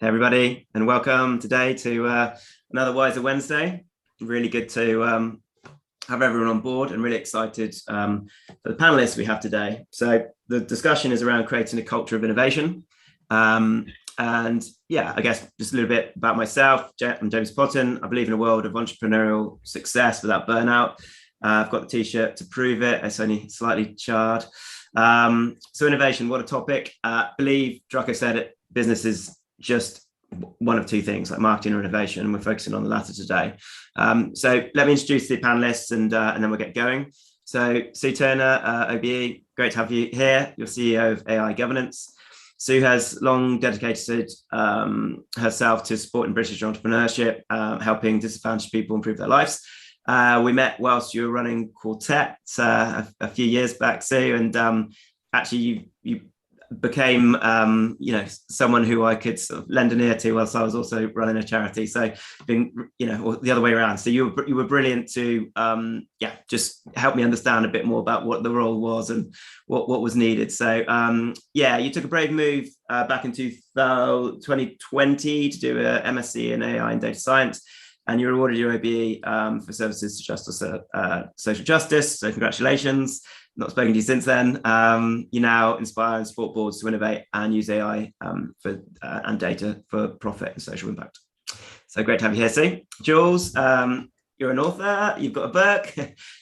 Hey everybody, and welcome today to another Wiser Wednesday. Really good to have everyone on board, and really excited for the panelists we have today. So the discussion is around creating a culture of innovation. And yeah, I guess just a little bit about myself. I'm James Potten. I believe in a world of entrepreneurial success without burnout. I've got the t-shirt to prove it. It's only slightly charred. So innovation, what a topic. I believe Drucker said it, business is just one of two things, like marketing or innovation, and we're focusing on the latter today. So let me introduce the panelists, and then we'll get going. So Sue Turner OBE, great to have you here. You're CEO of AI Governance. Sue has long dedicated herself to supporting British entrepreneurship, helping disadvantaged people improve their lives. We met whilst you were running Quartet a few years back, Sue, and actually you became someone who I could sort of lend an ear to whilst I was also running a charity. So being, or the other way around. So you were brilliant to just help me understand a bit more about what the role was and what was needed. So you took a brave move back in 2020 to do a MSc in AI and data science, and you were awarded your OBE for services to justice, social justice. So congratulations. Not spoken to you since then. You now inspire and support boards to innovate and use AI and data for profit and social impact. So great to have you here, Sue. Joolz, you're an author, you've got a book.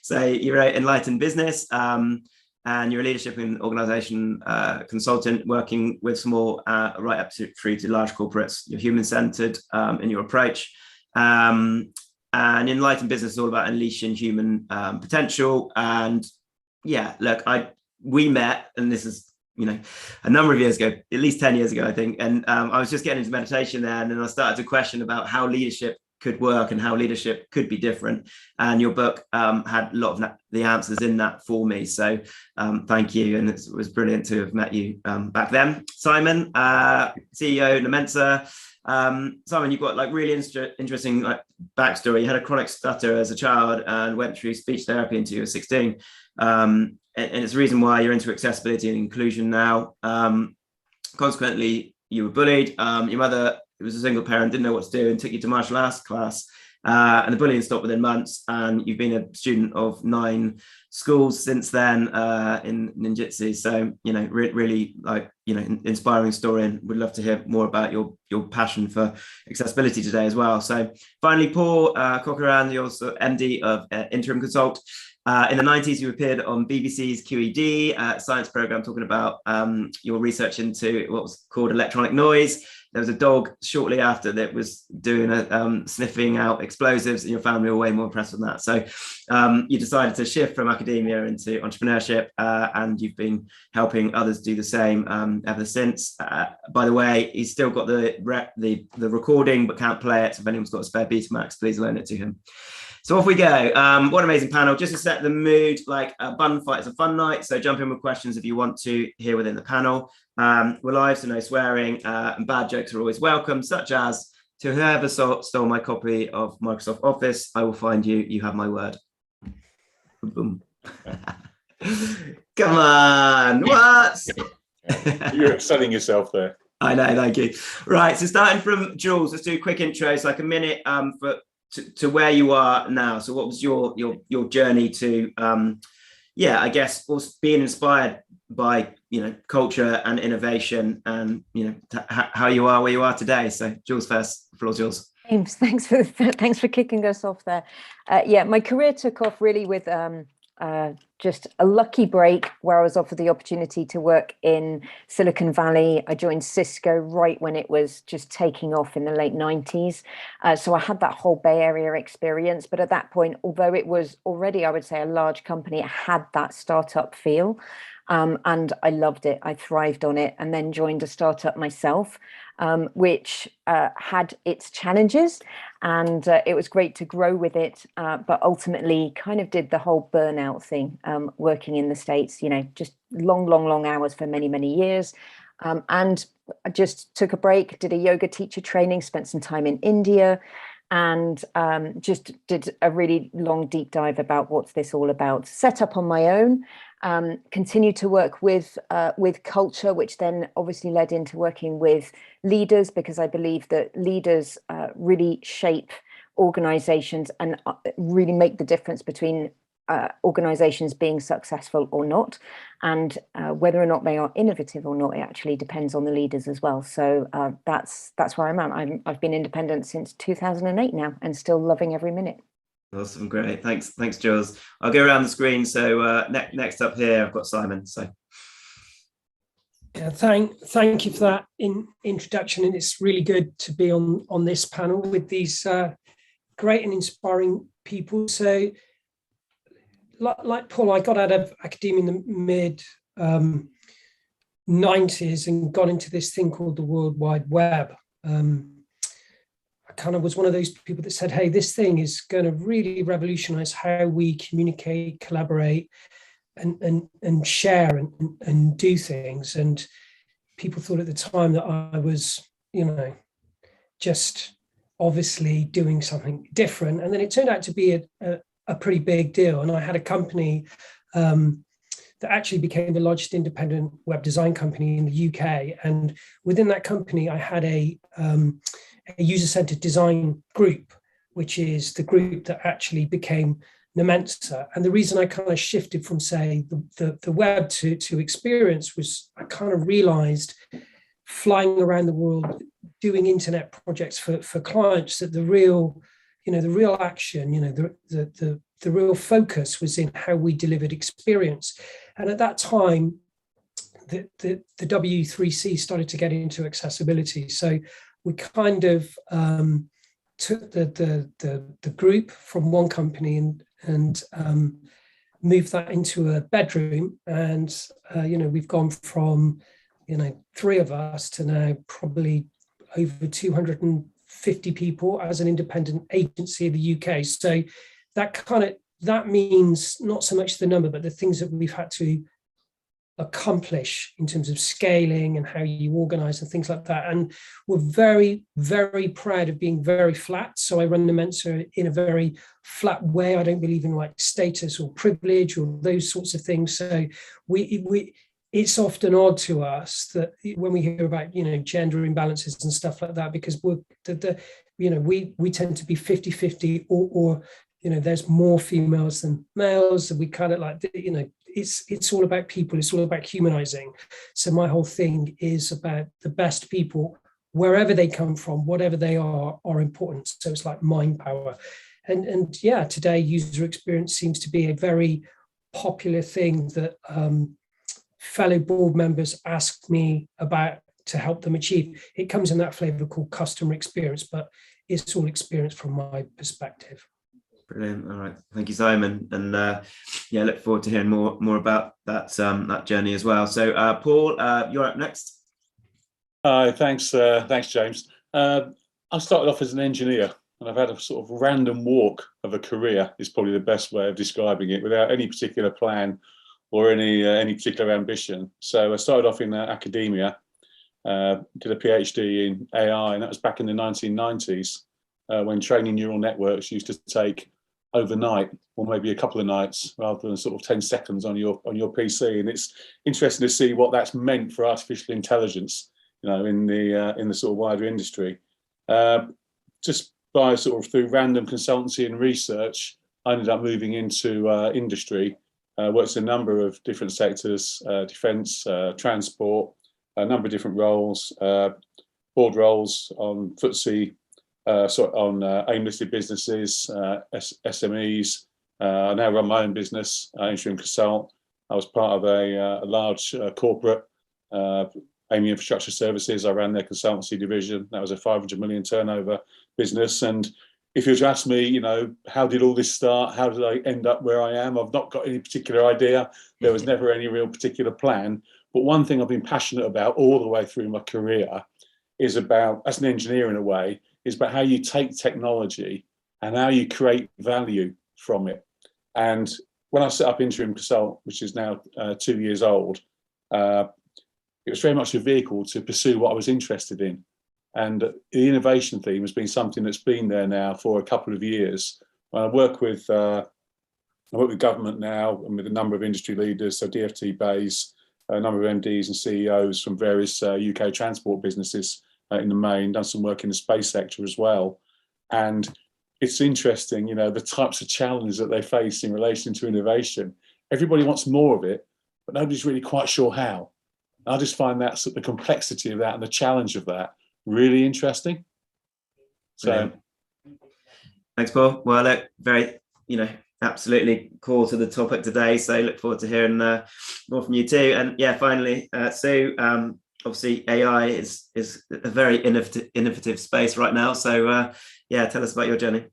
So you wrote Enlightened Business, and you're a leadership and organization consultant working with small right up through to large corporates. You're human-centered in your approach. And Enlightened Business is all about unleashing human potential. And yeah, look, we met, and this is, a number of years ago, at least 10 years ago, I think. And I was just getting into meditation there, and then I started to question about how leadership could work and how leadership could be different. And your book had a lot of the answers in that for me. So thank you. And it was brilliant to have met you back then. Simon, CEO Namensa. Simon, you've got like really interesting backstory. You had a chronic stutter as a child and went through speech therapy until you were 16. And it's the reason why you're into accessibility and inclusion now. Consequently, you were bullied. Your mother was a single parent, didn't know what to do, and took you to martial arts class. And the bullying stopped within months. And you've been a student of 9 schools since then in ninjutsu. So, really inspiring story, and would love to hear more about your passion for accessibility today as well. So finally, Paul Corcoran, you're also MD of Interim Consult. In the 90s, you appeared on BBC's QED science program talking about your research into what was called electronic noise. There was a dog shortly after that was doing sniffing out explosives, and your family were way more impressed with that. So you decided to shift from academia into entrepreneurship, and you've been helping others do the same ever since. By the way, he's still got the recording but can't play it. So if anyone's got a spare Betamax, please loan it to him. So off we go. What an amazing panel. Just to set the mood, like a bun fight is a fun night. So jump in with questions if you want to here within the panel. We're live, so no swearing, and bad jokes are always welcome, such as, to whoever stole my copy of Microsoft Office, I will find you, you have my word. Boom. Come on, what? You're upselling yourself there. I know, thank you. Right, so starting from Joolz, let's do a quick intro. It's like a minute to where you are now. So what was your journey to I guess also being inspired by culture and innovation, and how you are where you are today. So Joolz first, the floor's yours. James, thanks for kicking us off there. My career took off really with just a lucky break where I was offered the opportunity to work in Silicon Valley. I joined Cisco right when it was just taking off in the late 90s. So I had that whole Bay Area experience. But at that point, although it was already, I would say, a large company, it had that startup feel. And I loved it. I thrived on it, and then joined a startup myself, which had its challenges, and it was great to grow with it, but ultimately kind of did the whole burnout thing, working in the States, just long hours for many years. And I just took a break, did a yoga teacher training, spent some time in India, and just did a really long deep dive about what's this all about. Set up on my own, Continue to work with culture, which then obviously led into working with leaders, because I believe that leaders really shape organizations and really make the difference between organizations being successful or not, and whether or not they are innovative or not, it actually depends on the leaders as well. So that's where I'm at. I've been independent since 2008 now, and still loving every minute. Awesome, great, thanks Joolz. I'll go around the screen. So next up here I've got Simon. So yeah, thank you for that introduction, and it's really good to be on this panel with these great and inspiring people. So like Paul, I got out of academia in the mid 90s and got into this thing called the World Wide Web. I kind of was one of those people that said, hey, this thing is going to really revolutionize how we communicate, collaborate, and share and do things. And people thought at the time that I was, just obviously doing something different. And then it turned out to be a pretty big deal. And I had a company that actually became the largest independent web design company in the UK. And within that company, I had a user-centered design group, which is the group that actually became Nemensa. And the reason I kind of shifted from, say, the web to experience was I kind of realized, flying around the world doing internet projects for clients, that the real action, the real focus was in how we delivered experience. And at that time, the W3C started to get into accessibility. So we kind of took the group from one company and moved that into a bedroom. And, we've gone from, 3 of us to now probably over 250 people as an independent agency in the UK. So that means not so much the number, but the things that we've had to accomplish in terms of scaling and how you organize and things like that. And we're very, very proud of being very flat. So I run Nemensa in a very flat way. I don't believe in like status or privilege or those sorts of things. So it's often odd to us that when we hear about, gender imbalances and stuff like that, because we tend to be 50-50 or there's more females than males. And we kind of like, it's all about people. It's all about humanizing. So my whole thing is about the best people, wherever they come from, whatever they are important. So it's like mind power. And yeah, today user experience seems to be a very popular thing that fellow board members ask me about to help them achieve. It comes in that flavor called customer experience, but it's all experience from my perspective. Brilliant. All right, thank you, Simon, and look forward to hearing more about that journey as well. So Paul, you're up next. Thanks James. I started off as an engineer, and I've had a sort of random walk of a career, is probably the best way of describing it, without any particular plan or any particular ambition. So I started off in academia, did a PhD in AI, and that was back in the 1990s, when training neural networks used to take overnight, or maybe a couple of nights, rather than sort of 10 seconds on your PC. And it's interesting to see what that's meant for artificial intelligence, in the sort of wider industry. Just by sort of through random consultancy and research, I ended up moving into industry. Worked in a number of different sectors, defence, transport, a number of different roles, board roles on FTSE, on AIM-listed businesses, SMEs. I now run my own business, Interim Consult. I was part of a large corporate, AIM Infrastructure Services. I ran their consultancy division. That was a 500 million turnover business. And if you were to ask me, how did all this start? How did I end up where I am? I've not got any particular idea. There was never any real particular plan. But one thing I've been passionate about all the way through my career is about, as an engineer in a way, is about how you take technology and how you create value from it. And when I set up Interim Consult, which is now 2 years old, it was very much a vehicle to pursue what I was interested in. And the innovation theme has been something that's been there now for a couple of years. I work with I work with government now and with a number of industry leaders, so DFT Bays, a number of MDs and CEOs from various UK transport businesses in the main, done some work in the space sector as well. And it's interesting, you know, the types of challenges that they face in relation to innovation. Everybody wants more of it, but nobody's really quite sure how. I just find that the complexity of that and the challenge of that really interesting. So, brilliant. Thanks, Paul. Well, look, very, absolutely core to the topic today. So look forward to hearing more from you too. And yeah, finally, Sue, obviously AI is a very innovative space right now. So yeah, tell us about your journey.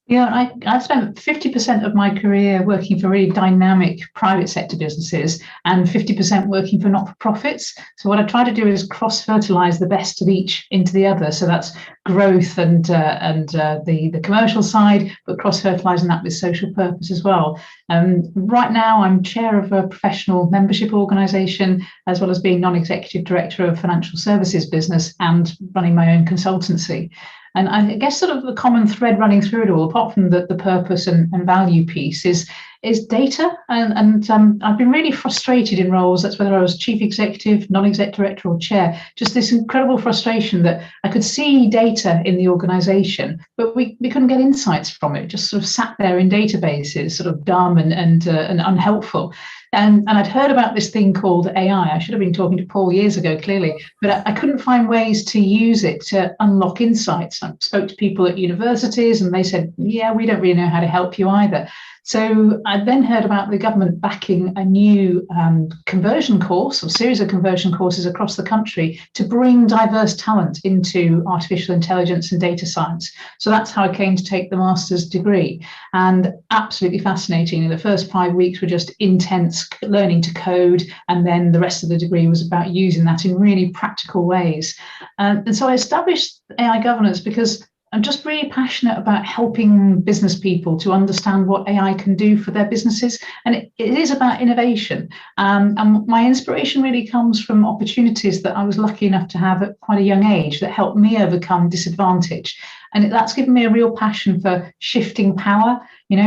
Yeah, I spent 50% of my career working for really dynamic private sector businesses and 50% working for not-for-profits. So what I try to do is cross-fertilize the best of each into the other. So that's growth and the commercial side, but cross-fertilizing that with social purpose as well. Right now, I'm chair of a professional membership organisation, as well as being non-executive director of a financial services business and running my own consultancy. And I guess sort of the common thread running through it all, apart from the purpose and value piece, is data. And I've been really frustrated in roles, that's whether I was chief executive, non-exec director or chair, just this incredible frustration that I could see data in the organisation, but we couldn't get insights from it. It just sort of sat there in databases, sort of dumb and unhelpful. And I'd heard about this thing called AI. I should have been talking to Paul years ago, clearly, but I couldn't find ways to use it to unlock insights. I spoke to people at universities and they said, yeah, we don't really know how to help you either. So I then heard about the government backing a new conversion course, or series of conversion courses across the country to bring diverse talent into artificial intelligence and data science. So that's how I came to take the master's degree. And absolutely fascinating. The first 5 weeks were just intense learning to code, and then the rest of the degree was about using that in really practical ways. And so I established AI governance because I'm just really passionate about helping business people to understand what AI can do for their businesses. And it is about innovation. And my inspiration really comes from opportunities that I was lucky enough to have at quite a young age that helped me overcome disadvantage. And that's given me a real passion for shifting power,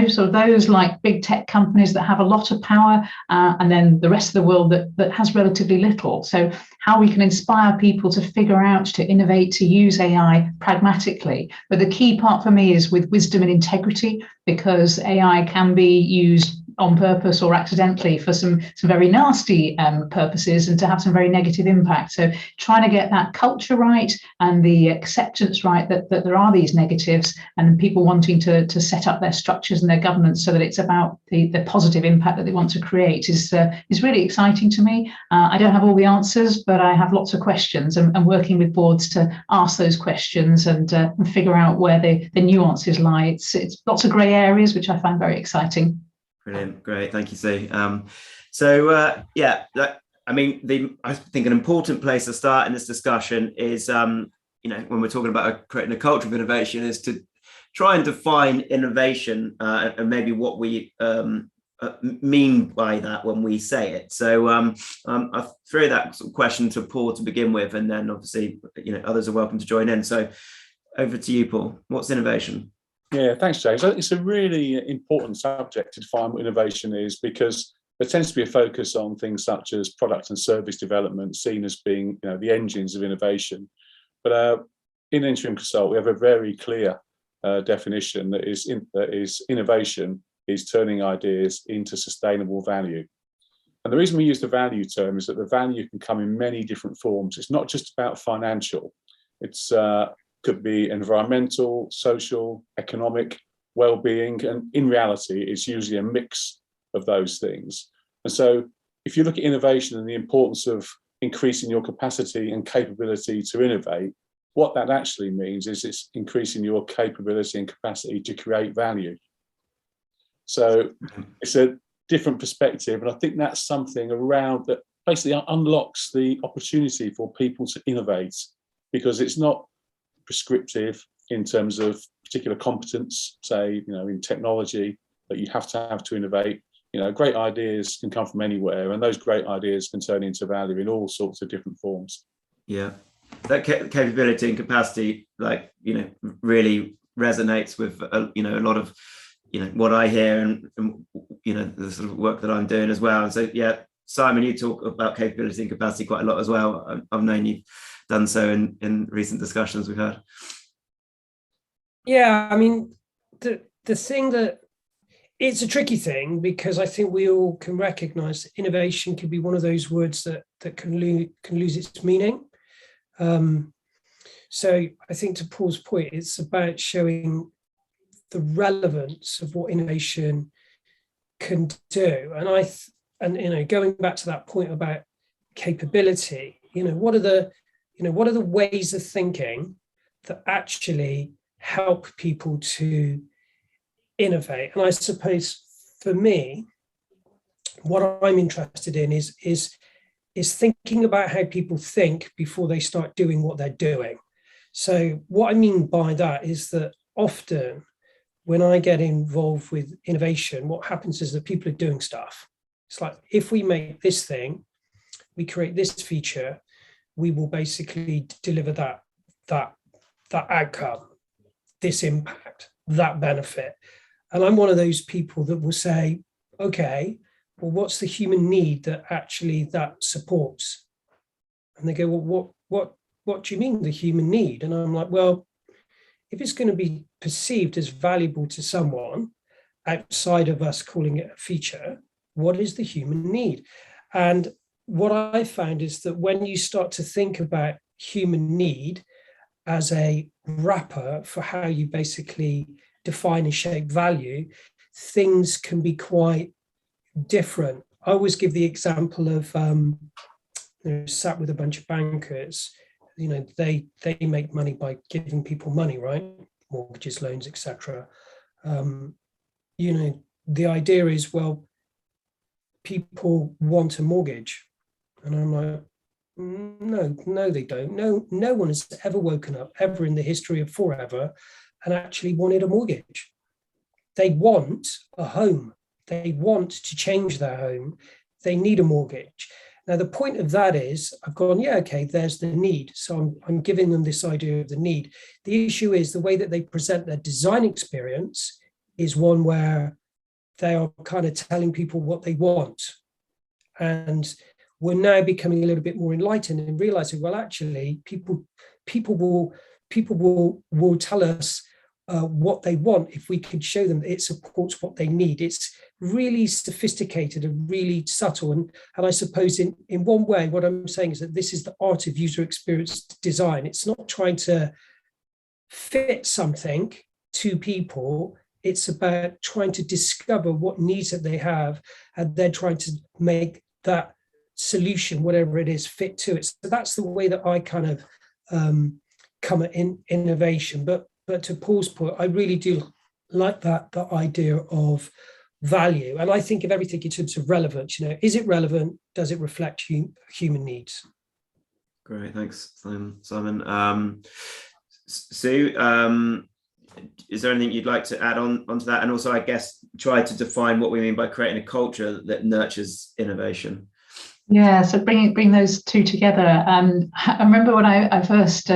sort of those like big tech companies that have a lot of power, and then the rest of the world that has relatively little. So how we can inspire people to figure out, to innovate, to use AI pragmatically. But the key part for me is with wisdom and integrity, because AI can be used on purpose or accidentally for some very nasty purposes and to have some very negative impact. So trying to get that culture right and the acceptance right that there are these negatives, and people wanting to set up their structures and their governance so that it's about the positive impact that they want to create is really exciting to me. I don't have all the answers, but I have lots of questions, and working with boards to ask those questions and figure out where the nuances lie. It's lots of grey areas, which I find very exciting. Brilliant, great, thank you, Sue. I think an important place to start in this discussion is, when we're talking about creating a culture of innovation, is to try and define innovation and maybe what we mean by that when we say it. So I'll throw that sort of question to Paul to begin with, and then obviously, others are welcome to join in. So over to you, Paul. What's innovation? Yeah, thanks, James. It's a really important subject to define what innovation is, because there tends to be a focus on things such as product and service development, seen as being the engines of innovation. But in Interim Consult, we have a very clear definition that is innovation is turning ideas into sustainable value. And the reason we use the value term is that the value can come in many different forms. It's not just about financial. It's could be environmental, social, economic, well-being, and in reality, it's usually a mix of those things. And so if you look at innovation and the importance of increasing your capacity and capability to innovate, what that actually means is it's increasing your capability and capacity to create value. So it's a different perspective, and I think that's something around that basically unlocks the opportunity for people to innovate, because it's not prescriptive in terms of particular competence, say, in technology, that you have to innovate. Great ideas can come from anywhere, and those great ideas can turn into value in all sorts of different forms. Yeah, that capability and capacity, really resonates with a lot of what I hear and the sort of work that I'm doing as well. And so, yeah, Simon, you talk about capability and capacity quite a lot as well. I've known you've done so in recent discussions we've had. Yeah, I mean, the thing that it's a tricky thing, because I think we all can recognize that innovation can be one of those words that can lose its meaning. So I think, to Paul's point, it's about showing the relevance of what innovation can do. And going back to that point about capability, what are the ways of thinking that actually help people to innovate? And I suppose for me, what I'm interested in is thinking about how people think before they start doing what they're doing. So what I mean by that is that often when I get involved with innovation, what happens is that people are doing stuff. It's like, if we make this thing, we create this feature, we will basically deliver that outcome, this impact, that benefit. And I'm one of those people that will say, okay, well, what's the human need that actually that supports? And they go, well, what do you mean, the human need? And I'm like, well, if it's going to be perceived as valuable to someone outside of us calling it a feature, what is the human need? And what I found is that when you start to think about human need as a wrapper for how you basically define and shape value, things can be quite different. I always give the example of sat with a bunch of bankers. They make money by giving people money, right? Mortgages, loans, etc. The idea is, well, people want a mortgage. And I'm like, no, they don't. No one has ever woken up ever in the history of forever and actually wanted a mortgage. They want a home. They want to change their home. They need a mortgage. Now, the point of that is, I've gone, yeah, okay, there's the need. So I'm giving them this idea of the need. The issue is the way that they present their design experience is one where they are kind of telling people what they want. And we're now becoming a little bit more enlightened and realizing, well, actually, people will tell us what they want if we could show them that it supports what they need. It's really sophisticated and really subtle. And I suppose in one way, what I'm saying is that this is the art of user experience design. It's not trying to fit something to people. It's about trying to discover what needs that they have and then trying to make that solution, whatever it is, fit to it. So that's the way that I kind of come at innovation. But to Paul's point, I really do like the idea of value. And I think of everything in terms of relevance. Is it relevant? Does it reflect human needs? Great, thanks, Simon. Sue, is there anything you'd like to add onto that? And also, I guess, try to define what we mean by creating a culture that nurtures innovation. Yeah, so bring those two together. I remember when I first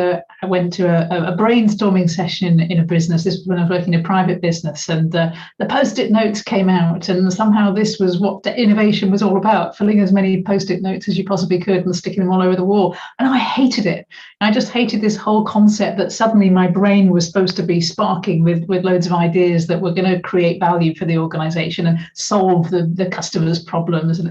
went to a brainstorming session in a business. This was when I was working in a private business, and the Post-it notes came out, and somehow this was what the innovation was all about: filling as many Post-it notes as you possibly could and sticking them all over the wall. And I hated it. I just hated this whole concept that suddenly my brain was supposed to be sparking with loads of ideas that were going to create value for the organization and solve the customer's problems.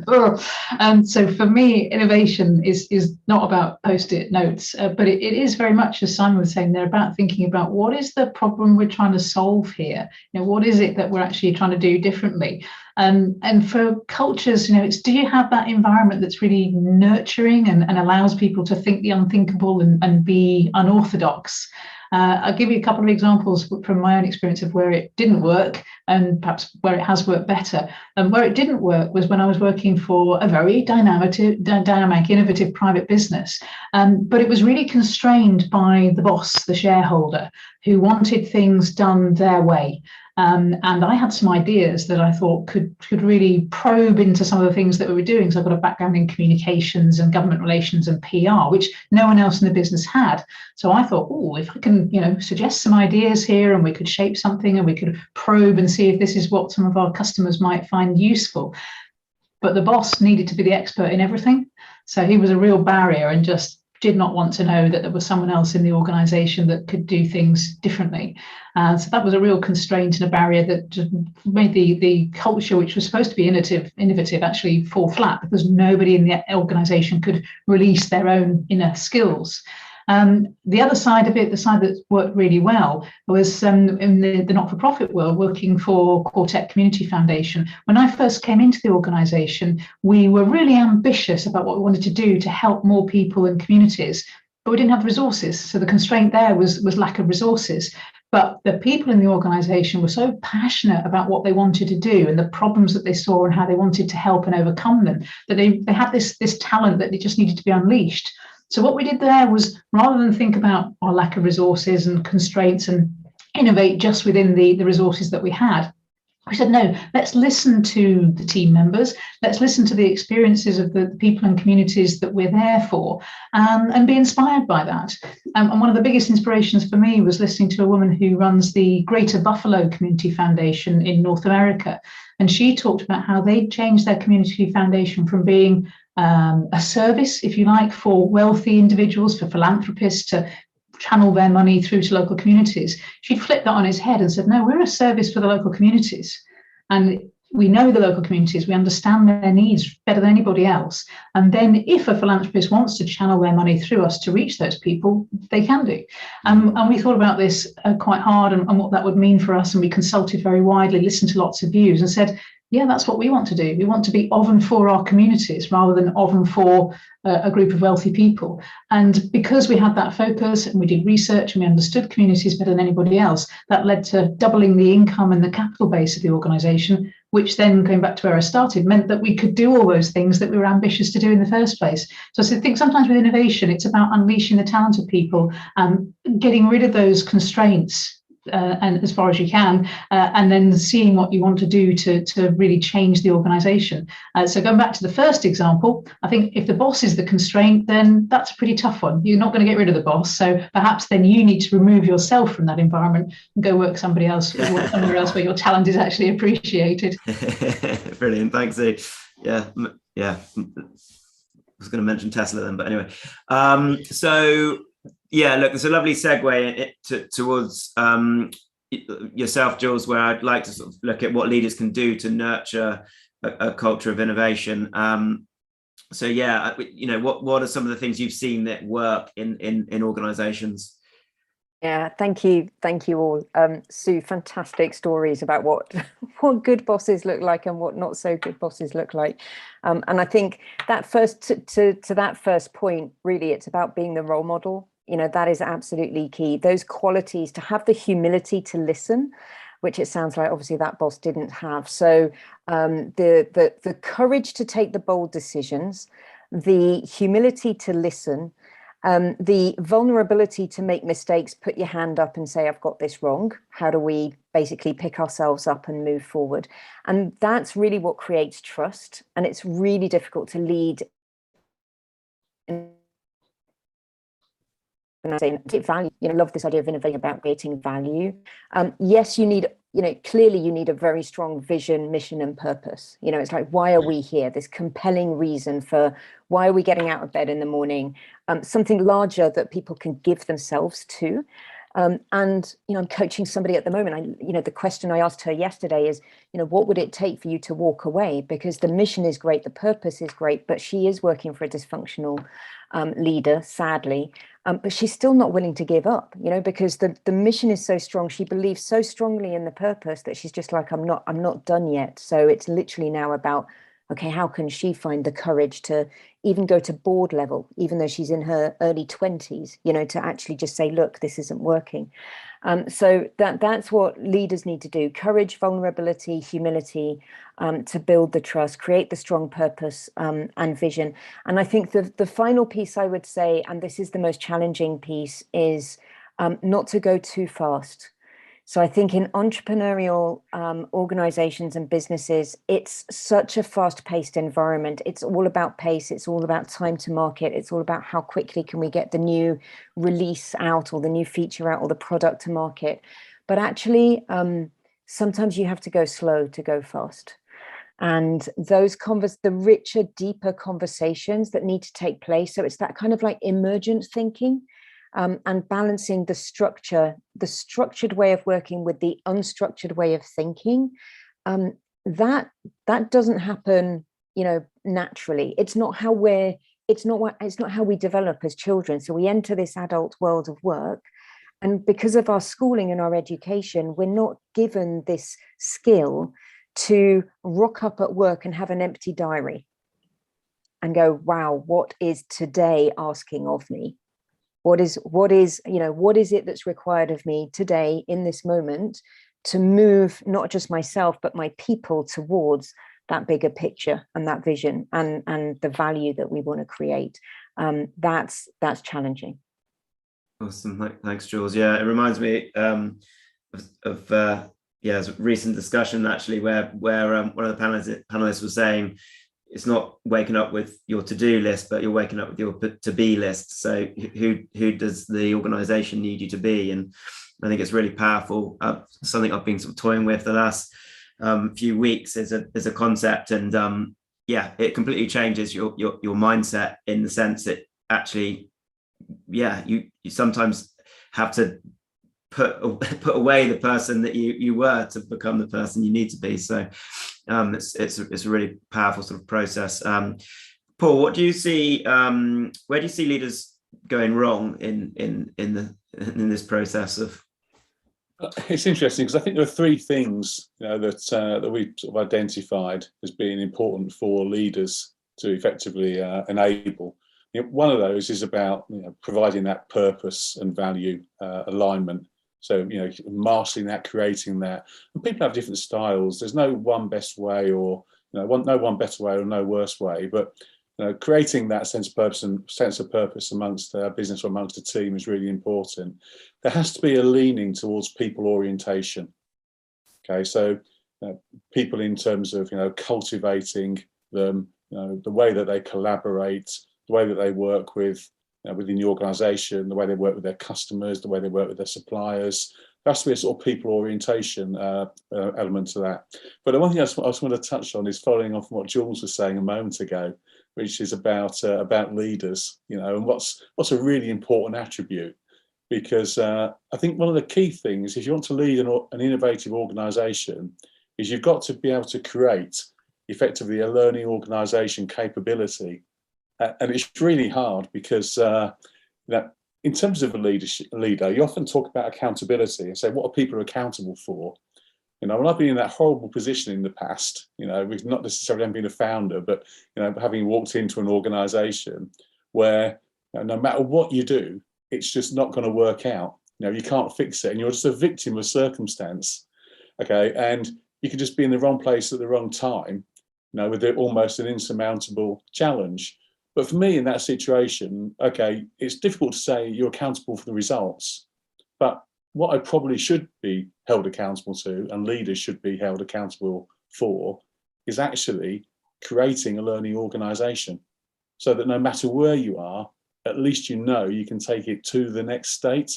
And so for me, innovation is not about Post-it notes, but it is very much, as Simon was saying, they're about thinking about what is the problem we're trying to solve here. What is it that we're actually trying to do differently? And for cultures, it's, do you have that environment that's really nurturing and allows people to think the unthinkable and be unorthodox? I'll give you a couple of examples from my own experience of where it didn't work and perhaps where it has worked better. And where it didn't work was when I was working for a very dynamic, innovative private business. But it was really constrained by the boss, the shareholder, who wanted things done their way. And I had some ideas that I thought could really probe into some of the things that we were doing. So I've got a background in communications and government relations and PR, which no one else in the business had. So I thought, oh, if I can, suggest some ideas here, and we could shape something, and we could probe and see if this is what some of our customers might find useful. But the boss needed to be the expert in everything. So he was a real barrier and just did not want to know that there was someone else in the organization that could do things differently. So that was a real constraint and a barrier that just made the culture, which was supposed to be innovative, actually fall flat, because nobody in the organization could release their own inner skills. The other side of it, the side that worked really well, was in the not-for-profit world, working for Quartet Community Foundation. When I first came into the organisation, we were really ambitious about what we wanted to do to help more people and communities, but we didn't have the resources. So the constraint there was lack of resources. But the people in the organisation were so passionate about what they wanted to do and the problems that they saw and how they wanted to help and overcome them, that they had this talent that it just needed to be unleashed. So what we did there was, rather than think about our lack of resources and constraints and innovate just within the resources that we had, we said, no, let's listen to the team members. Let's listen to the experiences of the people and communities that we're there for, and be inspired by that. And one of the biggest inspirations for me was listening to a woman who runs the Greater Buffalo Community Foundation in North America. And she talked about how they changed their community foundation from being a service, if you like, for wealthy individuals, for philanthropists to channel their money through to local communities. She flipped that on its head and said, no, we're a service for the local communities. And we know the local communities, we understand their needs better than anybody else. And then if a philanthropist wants to channel their money through us to reach those people, they can do. And we thought about this quite hard and what that would mean for us. And we consulted very widely, listened to lots of views, and said, yeah, that's what we want to do. We want to be of and for our communities rather than of and for a group of wealthy people. And because we had that focus and we did research and we understood communities better than anybody else, that led to doubling the income and the capital base of the organisation, which then, going back to where I started, meant that we could do all those things that we were ambitious to do in the first place. So I think sometimes with innovation, it's about unleashing the talent of people and getting rid of those constraints and as far as you can, and then seeing what you want to do to really change the organisation. So going back to the first example, I think if the boss is the constraint, then that's a pretty tough one. You're not going to get rid of the boss, so perhaps then you need to remove yourself from that environment and go work somewhere else where your talent is actually appreciated. Brilliant, thanks, Sue. Yeah. I was going to mention Tesla then, but anyway. Yeah, look, there's a lovely segue towards yourself, Joolz, where I'd like to sort of look at what leaders can do to nurture a culture of innovation. So yeah, what are some of the things you've seen that work in organizations? Yeah, thank you all. Sue, fantastic stories about what good bosses look like and what not so good bosses look like. And I think that first to that first point, really, it's about being the role model. That is absolutely key. Those qualities, to have the humility to listen, which it sounds like obviously that boss didn't have. So the courage to take the bold decisions, the humility to listen, the vulnerability to make mistakes, put your hand up and say, I've got this wrong. How do we basically pick ourselves up and move forward? And that's really what creates trust. And it's really difficult to lead value. Love this idea of innovating about creating value. Yes, you need, clearly you need a very strong vision, mission, and purpose. It's like, why are we here? This compelling reason for why are we getting out of bed in the morning? Something larger that people can give themselves to. And I'm coaching somebody at the moment. The question I asked her yesterday is, what would it take for you to walk away? Because the mission is great, the purpose is great, but she is working for a dysfunctional leader, sadly. But she's still not willing to give up, because the mission is so strong. She believes so strongly in the purpose that she's just like, I'm not done yet. So it's literally now about, okay, how can she find the courage to even go to board level, even though she's in her early 20s, to actually just say, look, this isn't working. So that's what leaders need to do: courage, vulnerability, humility, to build the trust, create the strong purpose and vision. And I think the final piece I would say, and this is the most challenging piece, is not to go too fast. So I think in entrepreneurial organizations and businesses, it's such a fast-paced environment. It's all about pace. It's all about time to market. It's all about how quickly can we get the new release out or the new feature out or the product to market. But actually, sometimes you have to go slow to go fast. And those the richer, deeper conversations that need to take place. So it's that kind of like emergent thinking. And balancing the structured way of working with the unstructured way of thinking, that doesn't happen, naturally. It's not how we develop as children. So we enter this adult world of work, and because of our schooling and our education, we're not given this skill to rock up at work and have an empty diary and go, wow, what is today asking of me? What is it that's required of me today in this moment to move not just myself, but my people towards that bigger picture and that vision and the value that we want to create? That's challenging. Awesome. Thanks, Joolz. Yeah, it reminds me of a recent discussion actually where one of the panelists was saying, it's not waking up with your to-do list, but you're waking up with your to-be list. So who does the organization need you to be? And I think it's really powerful. Something I've been sort of toying with the last few weeks is a concept. And it completely changes your mindset in the sense that actually, you sometimes have to put away the person that you were to become the person you need to be. So it's a really powerful sort of process. Paul, what do you see? Where do you see leaders going wrong in this process of? It's interesting because I think there are three things that we sort of identified as being important for leaders to effectively enable. One of those is about providing that purpose and value alignment. So, mastering that, creating that. And people have different styles. There's no one best way or, no one better way or no worse way. But, creating that sense of purpose amongst a business or amongst a team is really important. There has to be a leaning towards people orientation. Okay, so people in terms of, cultivating them, the way that they collaborate, the way that they work within the organisation, the way they work with their customers, the way they work with their suppliers. There has to be a sort of people orientation element to that. But the one thing I just want to touch on is following on from what Joolz was saying a moment ago, which is about leaders, and what's a really important attribute. Because I think one of the key things, if you want to lead an innovative organisation, is you've got to be able to create effectively a learning organisation capability. And it's really hard because in terms of a leader, you often talk about accountability and say, what are people accountable for? When I've been in that horrible position in the past, we've not necessarily been a founder, but having walked into an organisation where no matter what you do, it's just not going to work out. You can't fix it, and you're just a victim of circumstance. Okay, and you could just be in the wrong place at the wrong time, with almost an insurmountable challenge. But for me in that situation, okay, it's difficult to say you're accountable for the results. But what I probably should be held accountable to, and leaders should be held accountable for, is actually creating a learning organisation so that no matter where you are, at least you can take it to the next state.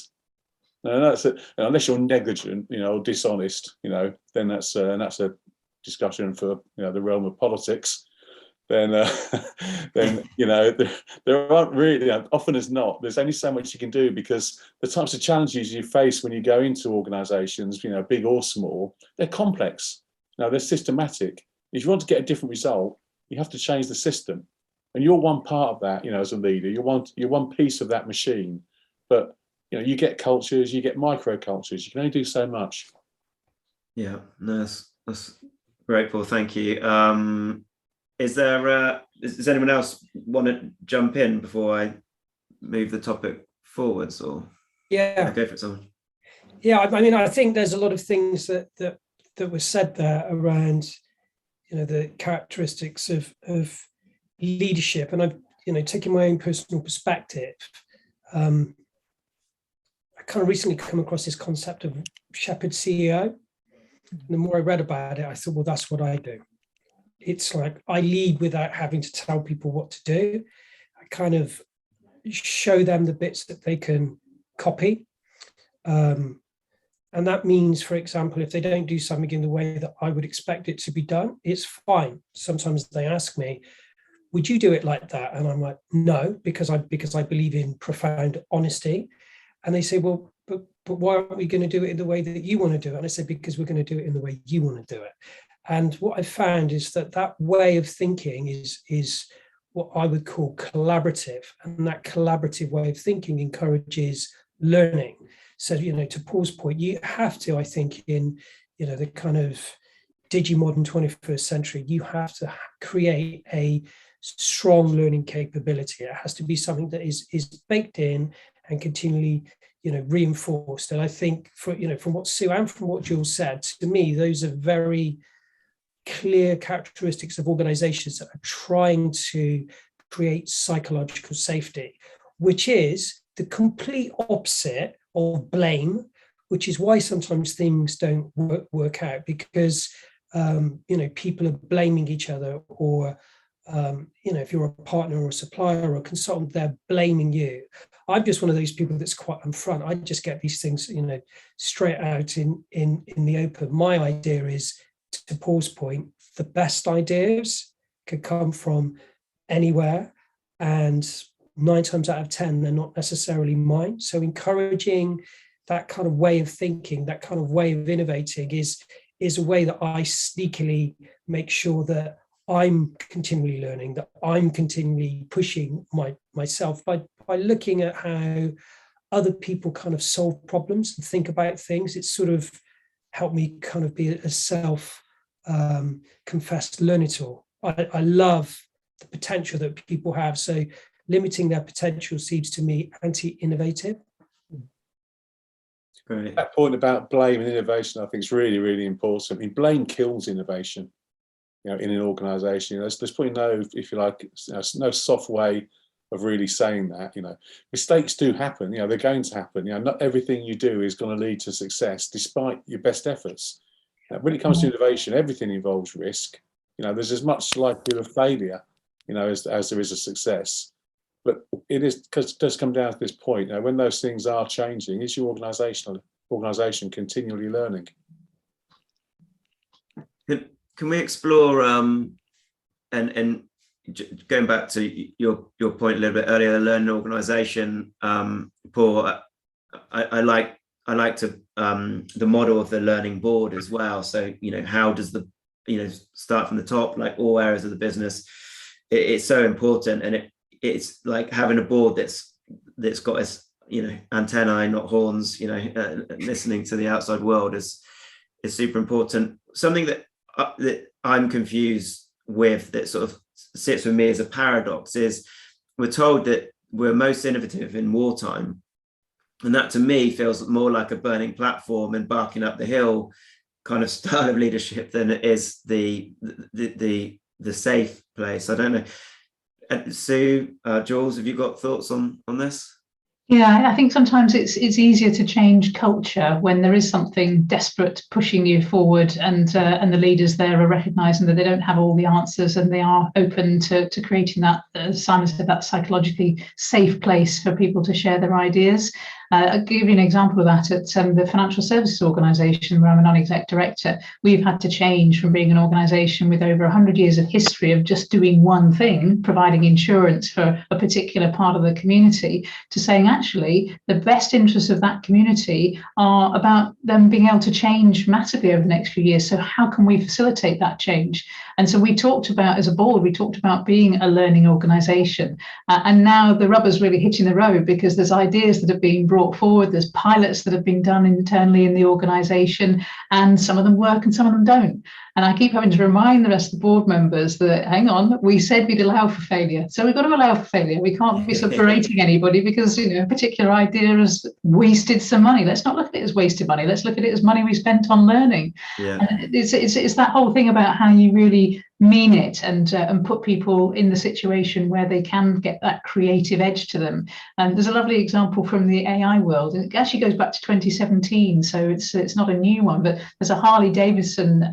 Unless you're negligent, or dishonest, then that's a discussion for the realm of politics. Then there aren't really, often as not, there's only so much you can do, because the types of challenges you face when you go into organisations, big or small, they're complex. They're systematic. If you want to get a different result, you have to change the system, and you're one part of that. As a leader, you're one piece of that machine. But you get cultures, you get micro cultures. You can only do so much. Yeah, no, that's great, Paul. Thank you. Does anyone else want to jump in before I move the topic forwards? Or yeah, go for it, someone. Yeah, I think there's a lot of things that were said there around, the characteristics of leadership, and I've taken my own personal perspective. kind of recently come across this concept of Shepherd CEO. And the more I read about it, I thought, well, that's what I do. It's like I lead without having to tell people what to do. I kind of show them the bits that they can copy. And that means, for example, if they don't do something in the way that I would expect it to be done, it's fine. Sometimes they ask me, would you do it like that? And I'm like, no, because I believe in profound honesty. And they say, well, but why aren't we going to do it in the way that you want to do it? And I said, because we're going to do it in the way you want to do it. And what I found is that way of thinking is what I would call collaborative. And that collaborative way of thinking encourages learning. So, to Paul's point, you have to, I think, in, the kind of digimodern 21st century, you have to create a strong learning capability. It has to be something that is baked in and continually, reinforced. And I think from what Sue and from what Joolz said, to me, those are very clear characteristics of organizations that are trying to create psychological safety, which is the complete opposite of blame, which is why sometimes things don't work out, because people are blaming each other, or if you're a partner or a supplier or a consultant, they're blaming you. I'm just one of those people that's quite upfront. I just get these things straight out in the open. My idea is, to Paul's point, the best ideas could come from anywhere, and 9 times out of 10, they're not necessarily mine. So encouraging that kind of way of thinking, that kind of way of innovating is a way that I sneakily make sure that I'm continually learning, that I'm continually pushing myself by looking at how other people kind of solve problems and think about things. It's sort of helped me kind of be a self-confessed learner tool. I love the potential that people have. So limiting their potential seems to me anti-innovative. Great. That point about blame and innovation, I think, is really, really important. I mean, blame kills innovation. In an organisation, there's probably no, if you like, no soft way of really saying that. Mistakes do happen. They're going to happen. Not everything you do is going to lead to success, despite your best efforts. When it comes to innovation, everything involves risk. There's as much likelihood of failure, as there is a success. But it does come down to this point. When those things are changing, is your organisation continually learning? Can we explore and going back to your point a little bit earlier, the learning organisation, Paul, I like to the model of the learning board as well. So how does the start from the top, like all areas of the business? It's so important, and it's like having a board that's got its antennae, not horns. Listening to the outside world is super important. Something that I'm confused with, that sort of sits with me as a paradox, is we're told that we're most innovative in wartime, and that to me feels more like a burning platform and barking up the hill kind of style of leadership than it is the safe place. I don't know. Sue, Joolz, have you got thoughts on this? Yeah, I think sometimes it's easier to change culture when there is something desperate pushing you forward, and the leaders there are recognising that they don't have all the answers, and they are open to creating that, as Simon said, that psychologically safe place for people to share their ideas. I'll give you an example of that at the financial services organisation, where I'm a non-exec director. We've had to change from being an organisation with over 100 years of history of just doing one thing, providing insurance for a particular part of the community, to saying actually the best interests of that community are about them being able to change massively over the next few years. So how can we facilitate that change? And so we talked about, as a board, we talked about being a learning organisation. And now the rubber's really hitting the road, because there's ideas that are being brought forward, there's pilots that have been done internally in the organisation, and some of them work and some of them don't. And I keep having to remind the rest of the board members that, hang on, we said we'd allow for failure. So we've got to allow for failure. We can't be sort of berating anybody because, a particular idea has wasted some money. Let's not look at it as wasted money. Let's look at it as money we spent on learning. Yeah. And it's that whole thing about how you really mean it and put people in the situation where they can get that creative edge to them. And there's a lovely example from the AI world, and it actually goes back to 2017, so it's not a new one, but there's a Harley Davidson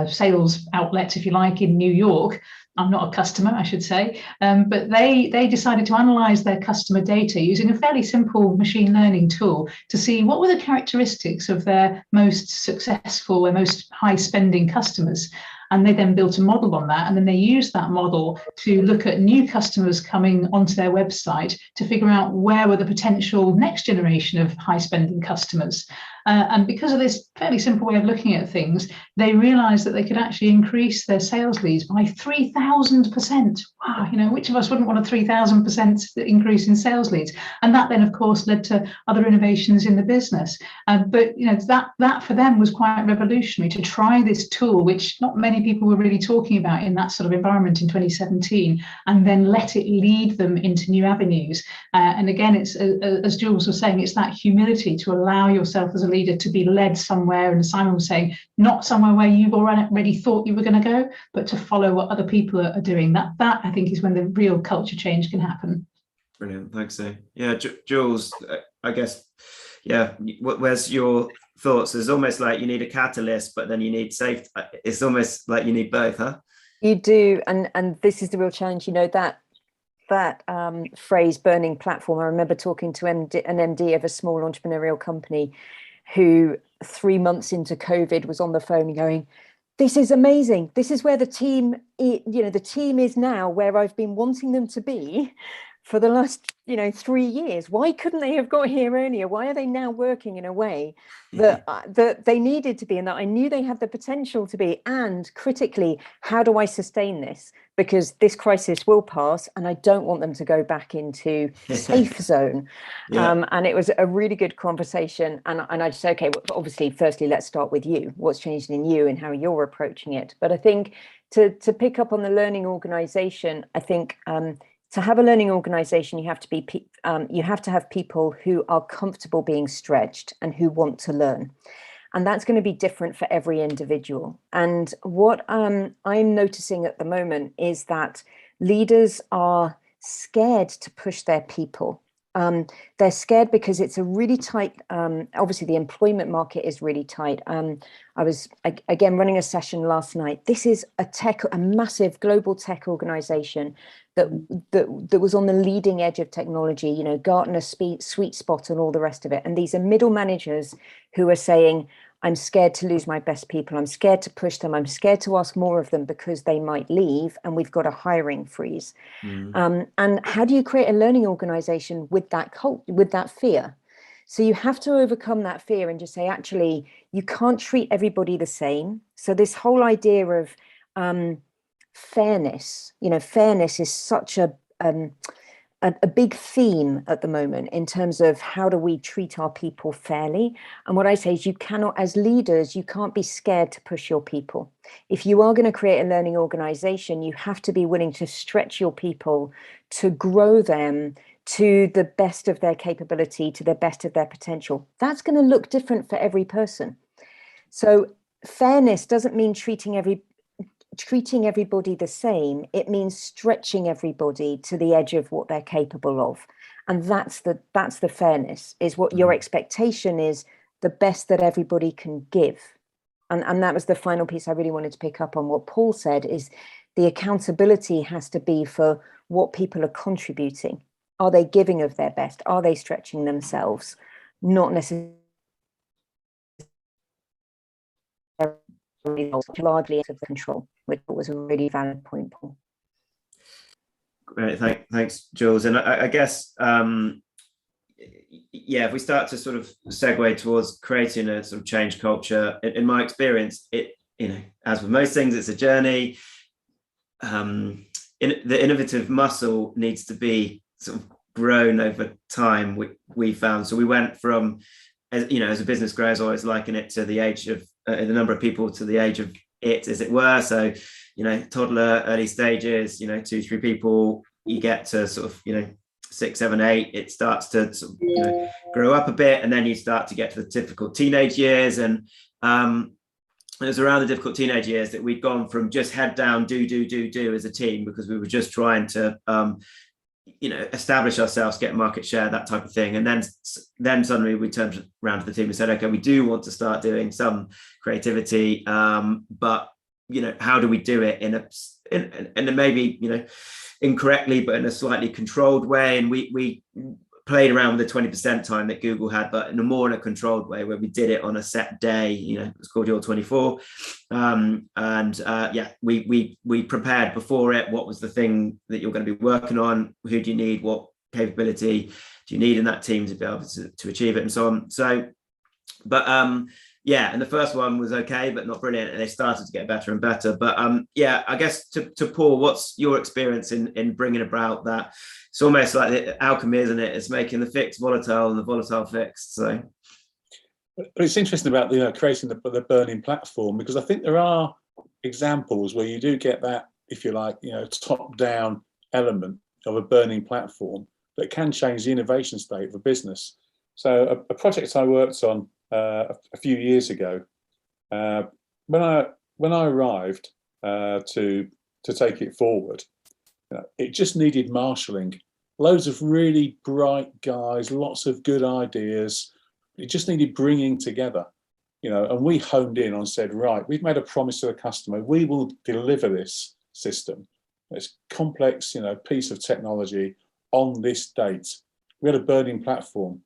sales outlet, if you like, in New York. I'm not a customer, I should say, but they decided to analyze their customer data using a fairly simple machine learning tool to see what were the characteristics of their most successful and most high spending customers. And they then built a model on that. And then they used that model to look at new customers coming onto their website to figure out where were the potential next generation of high spending customers. And because of this fairly simple way of looking at things, they realized that they could actually increase their sales leads by 3,000%. Wow, you know, which of us wouldn't want a 3,000% increase in sales leads? And that then, of course, led to other innovations in the business. But, you know, that for them was quite revolutionary to try this tool, which not many people were really talking about in that sort of environment in 2017, and then let it lead them into new avenues. And again, it's as Joolz was saying, it's that humility to allow yourself as a leader to be led somewhere, and Simon was saying, not somewhere where you've already thought you were going to go, but to follow what other people are doing. That I think is when the real culture change can happen. Brilliant, thanks, Sue. Yeah, Joolz, I guess, yeah, where's your thoughts? It's almost like you need a catalyst, but then you need safety. It's almost like you need both, huh? You do, and this is the real challenge. You know, that phrase burning platform. I remember talking to an MD of a small entrepreneurial company who 3 months into COVID was on the phone going, this is amazing. This is where the team, the team is now where I've been wanting them to be for the last, 3 years. Why couldn't they have got here earlier? Why are they now working in a way that they needed to be, and that I knew they had the potential to be? And critically, how do I sustain this? Because this crisis will pass, and I don't want them to go back into safe zone. Yeah. And it was a really good conversation. And I just said, okay, well, obviously, firstly, let's start with you. What's changed in you and how you're approaching it? But I think to pick up on the learning organization, I think to have a learning organization, you have to have people who are comfortable being stretched and who want to learn. And that's going to be different for every individual. And what I'm noticing at the moment is that leaders are scared to push their people. They're scared because it's a really tight, obviously the employment market is really tight. I was again running a session last night. This is a massive global tech organization that was on the leading edge of technology, Gartner sweet spot and all the rest of it. And these are middle managers who are saying, I'm scared to lose my best people. I'm scared to push them. I'm scared to ask more of them because they might leave, and we've got a hiring freeze. And how do you create a learning organization with that fear? So you have to overcome that fear and just say, actually, you can't treat everybody the same. So this whole idea of fairness, fairness is such a big theme at the moment in terms of how do we treat our people fairly. And what I say is, you cannot, as leaders, you can't be scared to push your people. If you are going to create a learning organization, you have to be willing to stretch your people, to grow them to the best of their capability, to the best of their potential. That's going to look different for every person. So fairness doesn't mean treating everybody the same. It means stretching everybody to the edge of what they're capable of. And that's the fairness, is what your expectation is, the best that everybody can give. And that was the final piece I really wanted to pick up on. What Paul said is the accountability has to be for what people are contributing. Are they giving of their best? Are they stretching themselves? Not necessarily largely out of the control, which was a really valid point, Paul. Great, thanks, Joolz. And I guess, if we start to sort of segue towards creating a sort of change culture, in my experience, as with most things, it's a journey. The innovative muscle needs to be sort of grown over time. We found, so we went from, as a business grows, I always liken it to the age of the number of people to the age of it, as it were. So, toddler, early stages, 2-3 people, you get to sort of, 6, 7, 8, it starts to sort of, grow up a bit, and then you start to get to the typical teenage years. And it was around the difficult teenage years that we'd gone from just head down, do as a team, because we were just trying to, establish ourselves, get market share, that type of thing. And then suddenly we turned around to the team and said, okay, we do want to start doing some creativity, but how do we do it in a maybe incorrectly, but in a slightly controlled way? And we played around with the 20% time that Google had, but in a controlled way, where we did it on a set day. It was called Your 24, we prepared before it. What was the thing that you're going to be working on? Who do you need? What capability do you need in that team to be able to achieve it, and so on. So, but and the first one was okay, but not brilliant, and they started to get better and better. But I guess to Paul, what's your experience in bringing about that? It's almost like the alchemy, isn't it? It's making the fixed volatile and the volatile fixed. So, but it's interesting about creating the burning platform, because I think there are examples where you do get that, if you like, top-down element of a burning platform that can change the innovation state of a business. So, a project I worked on a few years ago, when I arrived to take it forward, it just needed marshalling. Loads of really bright guys, lots of good ideas. It just needed bringing together, and we honed in on, said, right, we've made a promise to the customer. We will deliver this system, this complex, piece of technology on this date. We had a burning platform.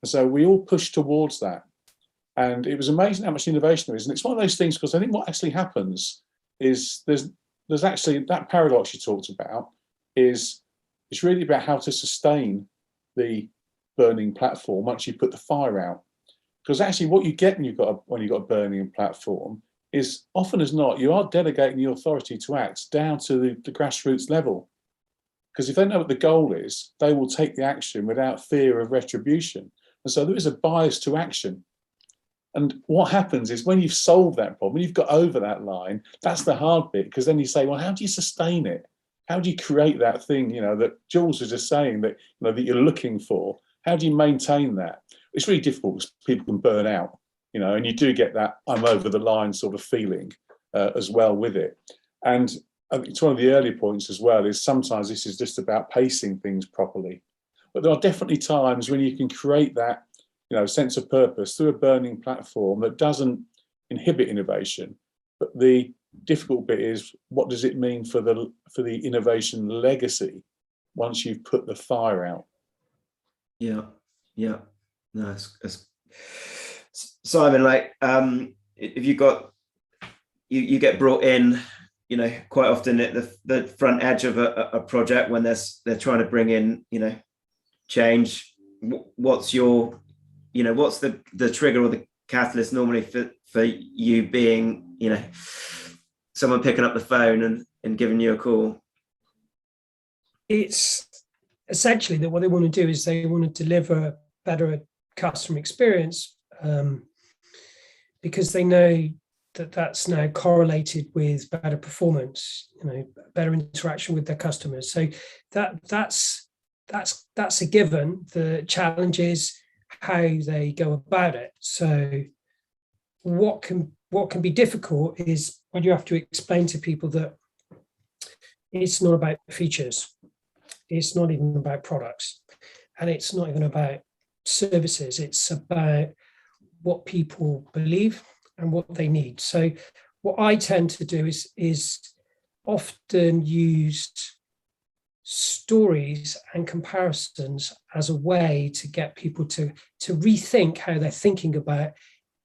And so we all pushed towards that. And it was amazing how much innovation there is. And it's one of those things, because I think what actually happens is there's actually that paradox you talked about it's really about how to sustain the burning platform once you put the fire out. Because actually what you get when you've got a burning platform is, often as not, you are delegating the authority to act down to the grassroots level. Because if they know what the goal is, they will take the action without fear of retribution. And so there is a bias to action. And what happens is, when you've solved that problem, when you've got over that line, that's the hard bit, because then you say, well, how do you sustain it? How do you create that thing, that Joolz was just saying, that, that you're looking for? How do you maintain that? It's really difficult, because people can burn out, and you do get that I'm over the line sort of feeling as well with it. And I think it's one of the early points as well, is sometimes this is just about pacing things properly. But there are definitely times when you can create that sense of purpose through a burning platform that doesn't inhibit innovation. But the difficult bit is, what does it mean for the innovation legacy once you've put the fire out? No, it's Simon, like, if you get brought in, quite often at the front edge of a project when they're trying to bring in, change. What's your what's the trigger or the catalyst normally for you being, someone picking up the phone and giving you a call? It's essentially that what they want to do is they want to deliver better customer experience, because they know that that's now correlated with better performance, better interaction with their customers. So that's a given. The challenge is how they go about it. So what can be difficult is when you have to explain to people that it's not about features, it's not even about products, and it's not even about services. It's about what people believe and what they need. So what I tend to do is often use stories and comparisons as a way to get people to rethink how they're thinking about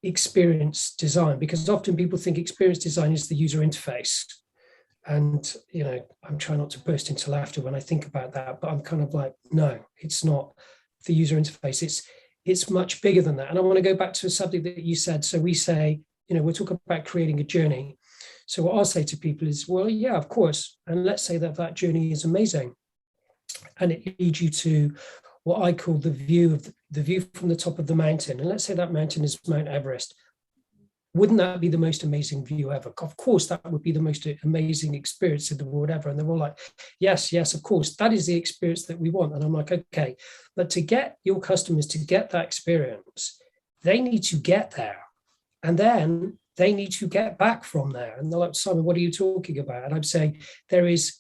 experience design, because often people think experience design is the user interface. And, I'm trying not to burst into laughter when I think about that, but I'm kind of like, no, it's not the user interface. It's much bigger than that. And I want to go back to something that you said. So we say, we're talking about creating a journey. So what I'll say to people is, well, yeah, of course. And let's say that journey is amazing, and it leads you to what I call the view from the top of the mountain. And let's say that mountain is Mount Everest. Wouldn't that be the most amazing view ever? Of course, that would be the most amazing experience in the world ever. And they're all like, yes, of course, that is the experience that we want. And I'm like, okay, but to get your customers to get that experience, they need to get there. And then they need to get back from there. And they're like, Simon, what are you talking about? And I'm saying there is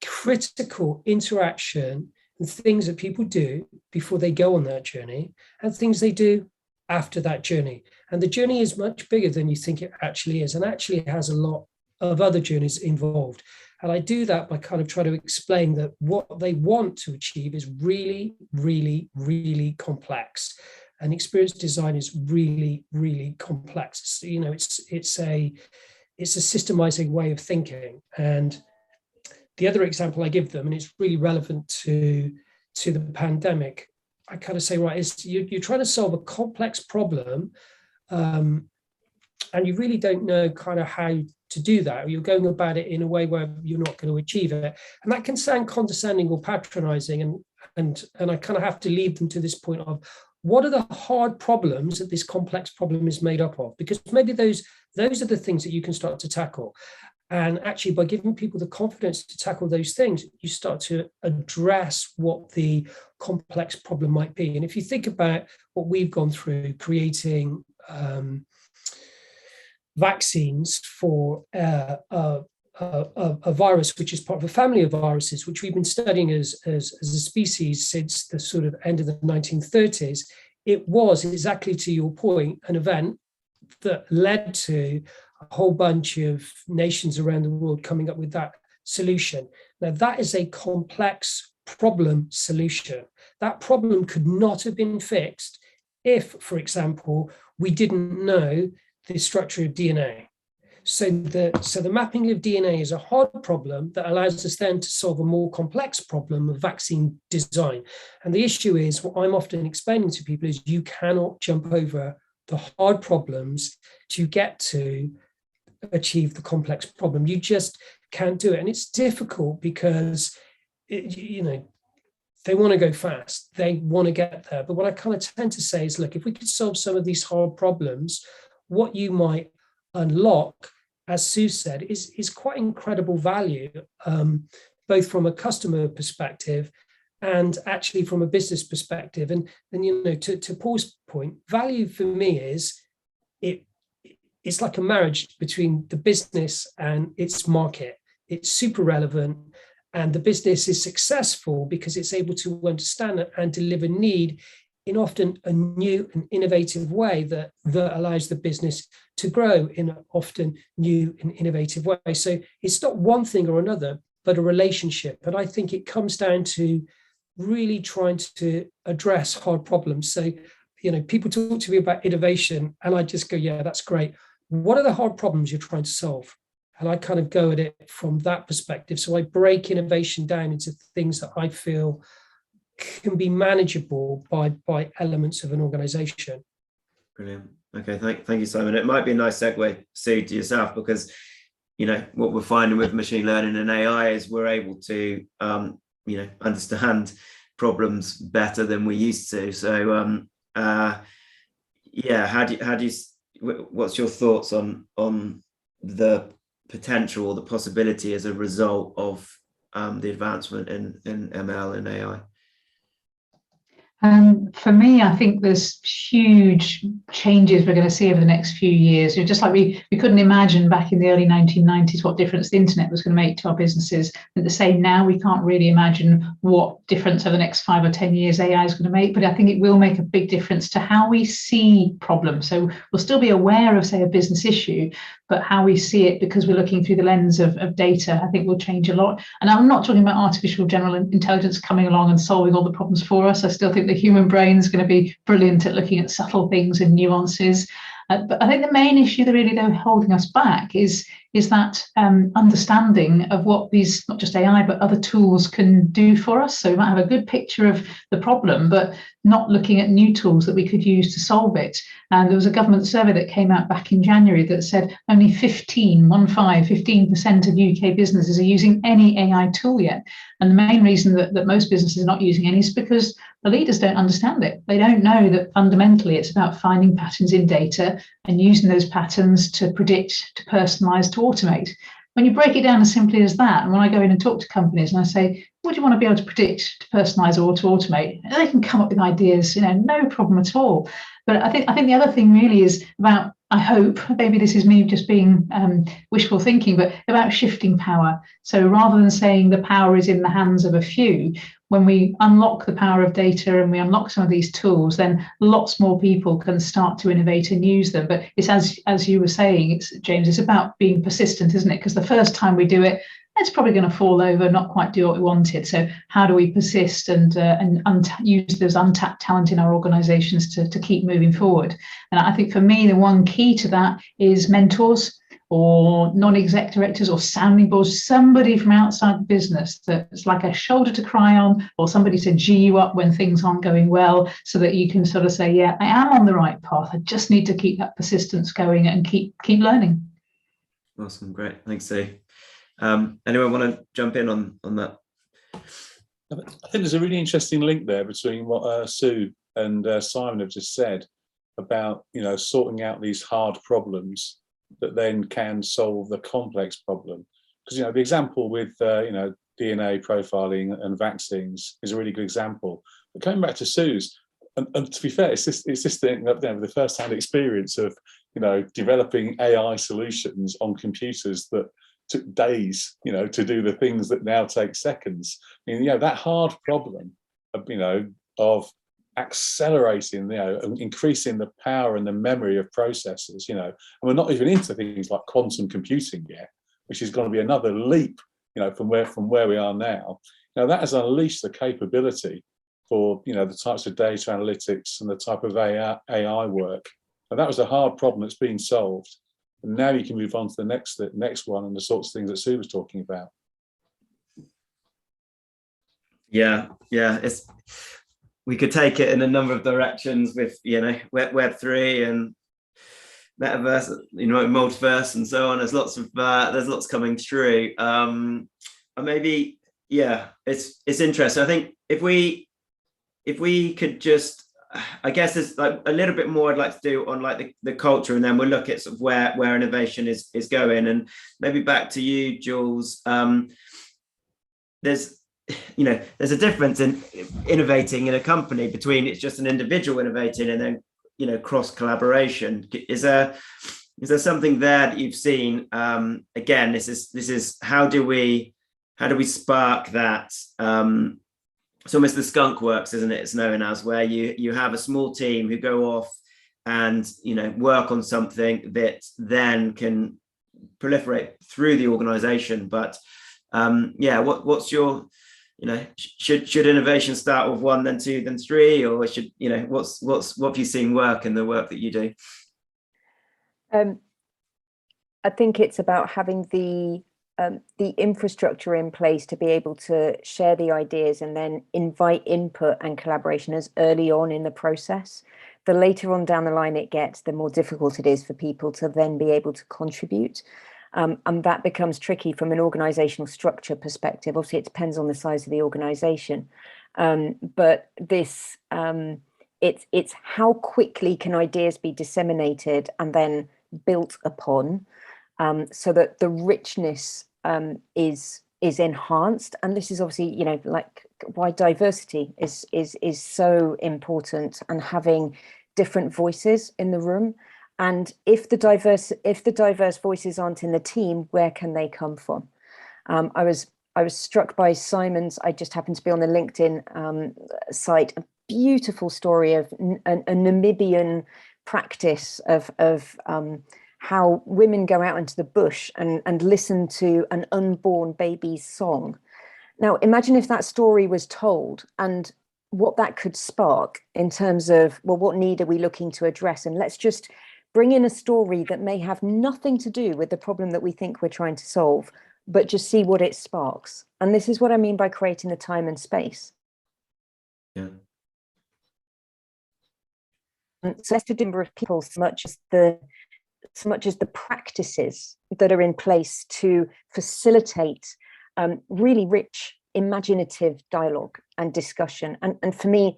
critical interaction and things that people do before they go on that journey and things they do after that journey. And the journey is much bigger than you think it actually is, and actually has a lot of other journeys involved. And I do that by kind of trying to explain that what they want to achieve is really, really, really complex. And experience design is really, really complex. You know, it's a systemizing way of thinking. And the other example I give them, and it's really relevant to the pandemic, I kind of say, right, is you're trying to solve a complex problem, and you really don't know kind of how to do that, or you're going about it in a way where you're not going to achieve it. And that can sound condescending or patronizing. And I kind of have to lead them to this point of, what are the hard problems that this complex problem is made up of? Because maybe those are the things that you can start to tackle. And actually, by giving people the confidence to tackle those things, you start to address what the complex problem might be. And if you think about what we've gone through creating vaccines for a virus, which is part of a family of viruses, which we've been studying as a species since the sort of end of the 1930s, it was, exactly to your point, an event that led to a whole bunch of nations around the world coming up with that solution. Now, that is a complex problem solution. That problem could not have been fixed if, for example, we didn't know the structure of DNA. So the mapping of DNA is a hard problem that allows us then to solve a more complex problem of vaccine design. And the issue is, what I'm often explaining to people is, you cannot jump over the hard problems to get to achieve the complex problem. You just can't do it. And it's difficult because, they want to go fast. They want to get there. But what I kind of tend to say is, look, if we could solve some of these hard problems, what you might unlock, as Sue said, is quite incredible value, both from a customer perspective and actually from a business perspective. And to Paul's point, value for me is it's like a marriage between the business and its market. It's super relevant, and the business is successful because it's able to understand and deliver need in often a new and innovative way that allows the business to grow in an often new and innovative way. So it's not one thing or another, but a relationship. And I think it comes down to really trying to address hard problems. So, people talk to me about innovation and I just go, yeah, that's great. What are the hard problems you're trying to solve? And I kind of go at it from that perspective. So I break innovation down into things that I feel can be manageable by elements of an organization. Brilliant. Okay, thank you, Simon. It might be a nice segue, Sue, to yourself, because what we're finding with machine learning and AI is we're able to understand problems better than we used to. So what's your thoughts on the potential or the possibility as a result of the advancement in ML and AI? For me, I think there's huge changes we're going to see over the next few years. Just like we couldn't imagine back in the early 1990s what difference the internet was going to make to our businesses. At the same now, we can't really imagine what difference over the next 5 or 10 years AI is going to make, but I think it will make a big difference to how we see problems. So we'll still be aware of, say, a business issue, but how we see it, because we're looking through the lens of data, I think will change a lot. And I'm not talking about artificial general intelligence coming along and solving all the problems for us. I still think the human brain is going to be brilliant at looking at subtle things and nuances. But I think the main issue that really though holding us back is that understanding of what these, not just AI, but other tools can do for us. So we might have a good picture of the problem, but not looking at new tools that we could use to solve it. And there was a government survey that came out back in January that said only 15% of UK businesses are using any AI tool yet. And the main reason that most businesses are not using any is because the leaders don't understand it. They don't know that fundamentally it's about finding patterns in data and using those patterns to predict, to personalize, to automate. When you break it down as simply as that, and when I go in and talk to companies and I say, what do you want to be able to predict, to personalize, or to automate? And they can come up with ideas, no problem at all. But I think the other thing really is about I hope, maybe this is me just being wishful thinking, but about shifting power. So rather than saying the power is in the hands of a few, when we unlock the power of data and we unlock some of these tools, then lots more people can start to innovate and use them. But it's as you were saying, James, it's about being persistent, isn't it? Because the first time we do it, it's probably going to fall over, not quite do what we wanted. So how do we persist and use those untapped talent in our organisations to keep moving forward? And I think for me, the one key to that is mentors or non-exec directors or sounding boards, somebody from outside the business that's like a shoulder to cry on, or somebody to G you up when things aren't going well, so that you can sort of say, yeah, I am on the right path. I just need to keep that persistence going and keep learning. Awesome, great, thanks, Sue. Anyone want to jump in on that? I think there's a really interesting link there between what Sue and Simon have just said about, sorting out these hard problems that then can solve the complex problem. Because, the example with, DNA profiling and vaccines is a really good example. But coming back to Sue's, and to be fair, it's just thing that the first-hand experience of, developing AI solutions on computers that took days, to do the things that now take seconds. That hard problem of, of accelerating, and increasing the power and the memory of processors, and we're not even into things like quantum computing yet, which is going to be another leap, from where we are now. That has unleashed the capability for, the types of data analytics and the type of AI work. And that was a hard problem that's been solved. And now you can move on to the next one and the sorts of things that Sue was talking about. Yeah, we could take it in a number of directions with, Web3 and metaverse, multiverse and so on. There's lots coming through. And maybe, it's interesting. I think if we could just, I guess there's like a little bit more I'd like to do on like the culture, and then we'll look at sort of where innovation is going. And maybe back to you, Joolz. There's a difference in innovating in a company between it's just an individual innovating and then cross collaboration. Is there something there that you've seen? Again, this is how do we spark that? It's almost the skunk works, isn't it? It's known as, where you have a small team who go off and work on something that then can proliferate through the organization. But what's your should innovation start with one, then two, then three, or should what have you seen work in the work that you do? I think it's about having the infrastructure in place to be able to share the ideas and then invite input and collaboration as early on in the process. The later on down the line it gets, the more difficult it is for people to then be able to contribute. And that becomes tricky from an organizational structure perspective. Obviously, it depends on the size of the organization. But this, it's how quickly can ideas be disseminated and then built upon, so that the richness is enhanced. And this is obviously, like why diversity is so important, and having different voices in the room. And if the diverse voices aren't in the team, where can they come from? I was struck by Simon's. I just happened to be on the LinkedIn site. A beautiful story of a Namibian practice of how women go out into the bush and listen to an unborn baby's song. Now, imagine if that story was told, and what that could spark in terms of, well, what need are we looking to address? And let's just bring in a story that may have nothing to do with the problem that we think we're trying to solve, but just see what it sparks. And this is what I mean by creating the time and space. Yeah. So that's the number of people, so much as the practices that are in place to facilitate really rich, imaginative dialogue and discussion. And for me,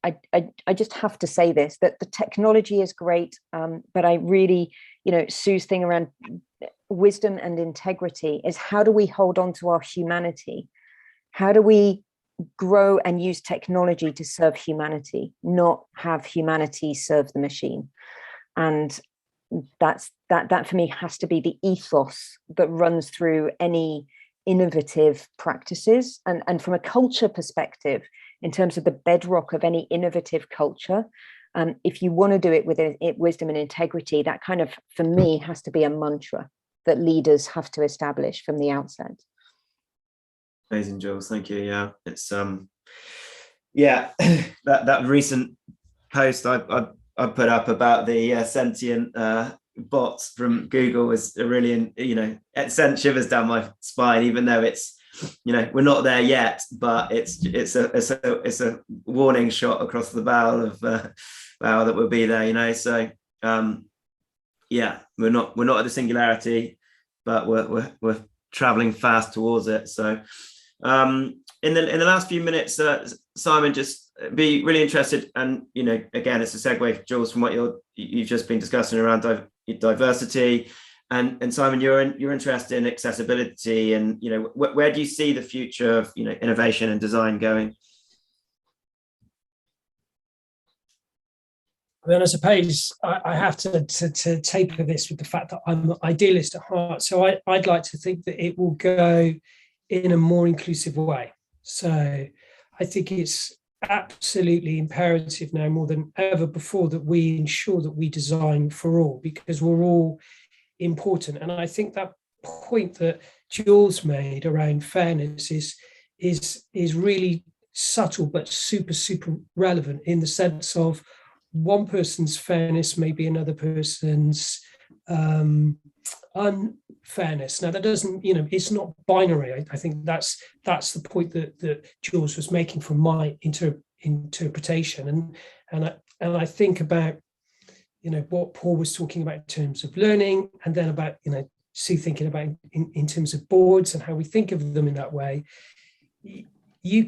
I just have to say this, that the technology is great, but I really, Sue's thing around wisdom and integrity is, how do we hold on to our humanity? How do we grow and use technology to serve humanity, not have humanity serve the machine? And that for me has to be the ethos that runs through any innovative practices. And from a culture perspective, in terms of the bedrock of any innovative culture, if you want to do it with wisdom and integrity, that kind of, for me, has to be a mantra that leaders have to establish from the outset. Amazing, Joolz. Thank you. Yeah, it's yeah, that recent post I put up about the sentient bots from Google was a really, it sent shivers down my spine, even though it's, we're not there yet, but it's a warning shot across the bow of bow that we'll be there, so yeah, we're not at the singularity, but we're traveling fast towards it. So in the last few minutes, Simon, just be really interested, and again, it's a segue, Joolz, from what you've just been discussing around diversity, and Simon, you're interested in accessibility, and where do you see the future of innovation and design going? Then I suppose I have to taper this with the fact that I'm an idealist at heart. So I'd like to think that it will go in a more inclusive way. So I think it's absolutely imperative now more than ever before that we ensure that we design for all, because we're all important. And I think that point that Joolz made around fairness is really subtle but super relevant, in the sense of one person's fairness may be another person's unfairness. Now that doesn't, it's not binary. I think that's the point that Joolz was making from my interpretation, and I think about what Paul was talking about in terms of learning, and then about Sue thinking about in terms of boards and how we think of them in that way. You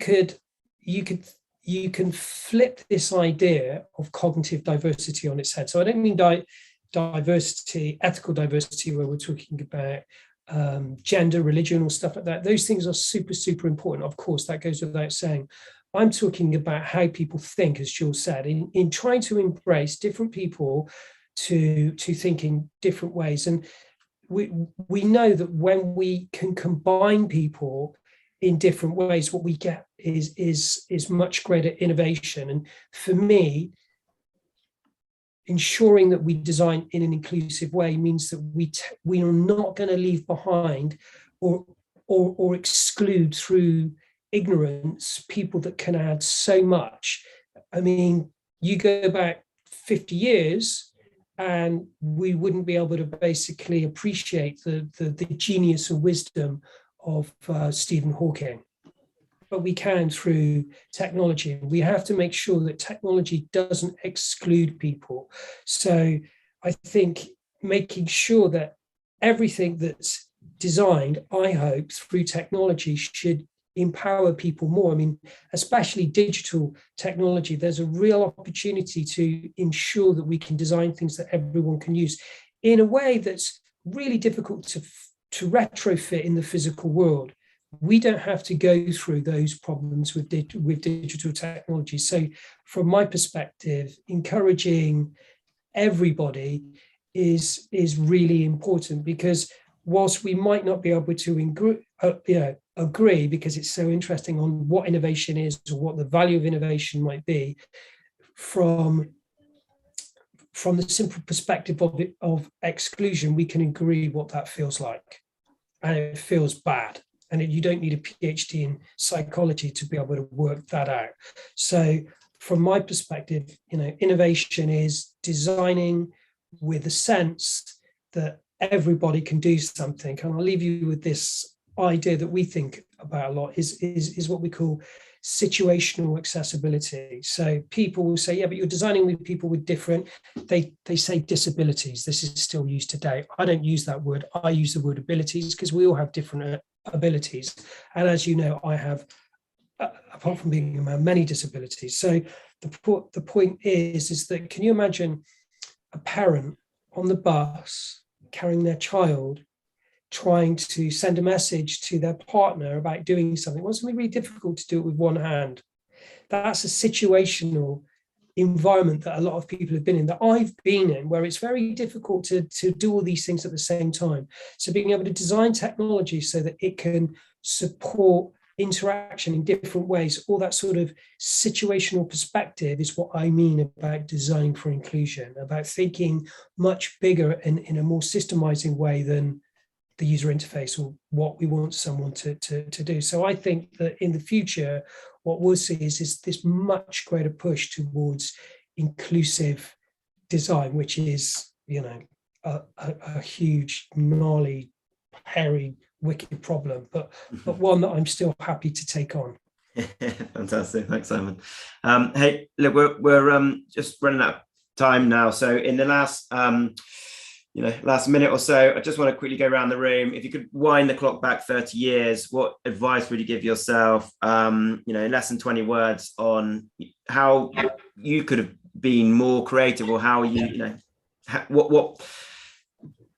can flip this idea of cognitive diversity on its head. So I don't mean diversity, ethical diversity, where we're talking about gender, religion, or stuff like that. Those things are super important. Of course, that goes without saying. I'm talking about how people think, as Joolz said, in trying to embrace different people to think in different ways. And we know that when we can combine people in different ways, what we get is much greater innovation. And for me, ensuring that we design in an inclusive way means that we are not going to leave behind or exclude through ignorance people that can add so much. I mean, you go back 50 years and we wouldn't be able to basically appreciate the genius and wisdom of Stephen Hawking, but we can through technology. We have to make sure that technology doesn't exclude people. So I think making sure that everything that's designed, I hope, through technology should empower people more. I mean, especially digital technology, there's a real opportunity to ensure that we can design things that everyone can use in a way that's really difficult to retrofit in the physical world. We don't have to go through those problems with digital technology. So from my perspective, encouraging everybody is really important, because whilst we might not be able to agree, because it's so interesting on what innovation is or what the value of innovation might be, from the simple perspective of exclusion, we can agree what that feels like, and it feels bad. And you don't need a PhD in psychology to be able to work that out. So from my perspective, innovation is designing with a sense that everybody can do something. And I'll leave you with this idea that we think about a lot is what we call situational accessibility. So people will say, yeah, but you're designing with people with different, they say disabilities. This is still used today. I don't use that word. I use the word abilities, because we all have different abilities. And as you know, I have, apart from being a man, many disabilities. So the point is that, can you imagine a parent on the bus carrying their child, trying to send a message to their partner about doing something? Well, it's going to be really difficult to do it with one hand. That's a situational environment that a lot of people have been in, that I've been in, where it's very difficult to do all these things at the same time. So being able to design technology so that it can support interaction in different ways, all that sort of situational perspective is what I mean about designing for inclusion, about thinking much bigger and in a more systemizing way than the user interface or what we want someone to do. So I think that in the future, what we'll see is this much greater push towards inclusive design, which is, you know, a huge, gnarly, hairy, wicked problem, but one that I'm still happy to take on. Fantastic, thanks, Simon. Hey, look, we're just running out of time now. So in the last last minute or so, I just want to quickly go around the room. If you could wind the clock back 30 years, what advice would you give yourself? In less than 20 words on how you could have been more creative, or how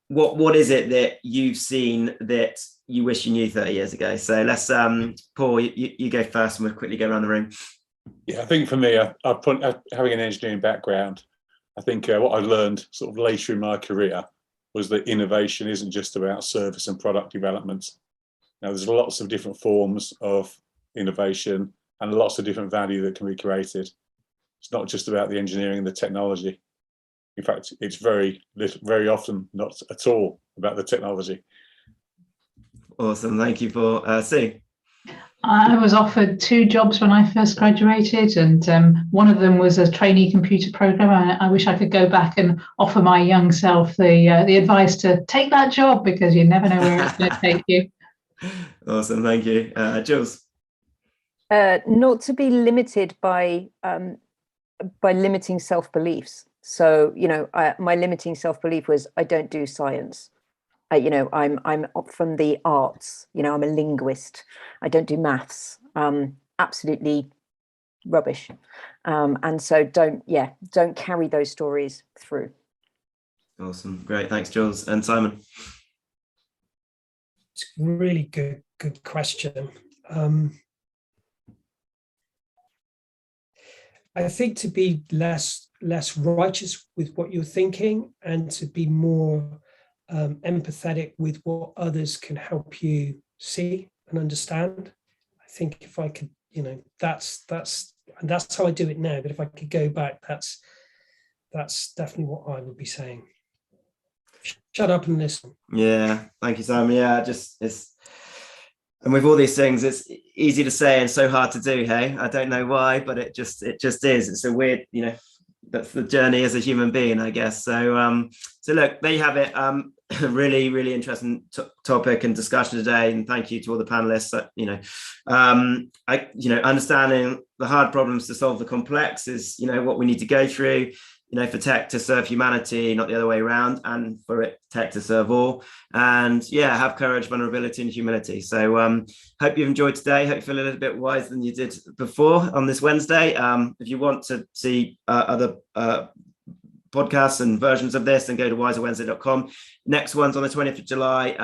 what is it that you've seen that you wish you knew 30 years ago? So let's, Paul, you go first, and we'll quickly go around the room. Yeah, I think for me, having an engineering background, I think what I learned sort of later in my career was that innovation isn't just about service and product development. Now, there's lots of different forms of innovation and lots of different value that can be created. It's not just about the engineering and the technology. In fact, it's very often not at all about the technology. Awesome, thank you, Paul. Sue? I was offered 2 jobs when I first graduated, and one of them was a trainee computer programmer. I wish I could go back and offer my young self the advice to take that job, because you never know where it's going to take you. Awesome, thank you. Joolz? Not to be limited by limiting self-beliefs. So, my limiting self-belief was I don't do science. I'm from the arts, I'm a linguist. I don't do maths. Absolutely rubbish. And so don't carry those stories through. Awesome. Great. Thanks, Joolz. And Simon? It's a really good question. I think to be less righteous with what you're thinking, and to be more empathetic with what others can help you see and understand. I think if I could, that's how I do it now. But if I could go back, that's definitely what I would be saying. Shut up and listen. Yeah, thank you, Simon. Yeah, and with all these things, it's easy to say and so hard to do. Hey, I don't know why, but it just is. It's a weird, that's the journey as a human being, I guess. So look, there you have it. Really, really interesting topic and discussion today, and thank you to all the panelists. Understanding the hard problems to solve the complex is, what we need to go through. For tech to serve humanity, not the other way around, and for tech to serve all. And have courage, vulnerability, and humility. So hope you've enjoyed today. Hope you feel a little bit wiser than you did before on this Wednesday. If you want to see other podcasts and versions of this, then go to WiserWednesday.com. Next one's on the 20th of July,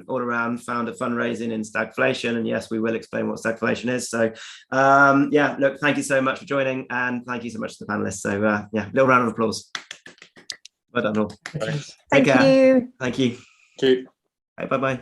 all around founder fundraising in stagflation. And yes, we will explain what stagflation is. So look, thank you so much for joining, and thank you so much to the panelists. So little round of applause. Well done all. Thank you. Thank you. Thank you. Bye-bye.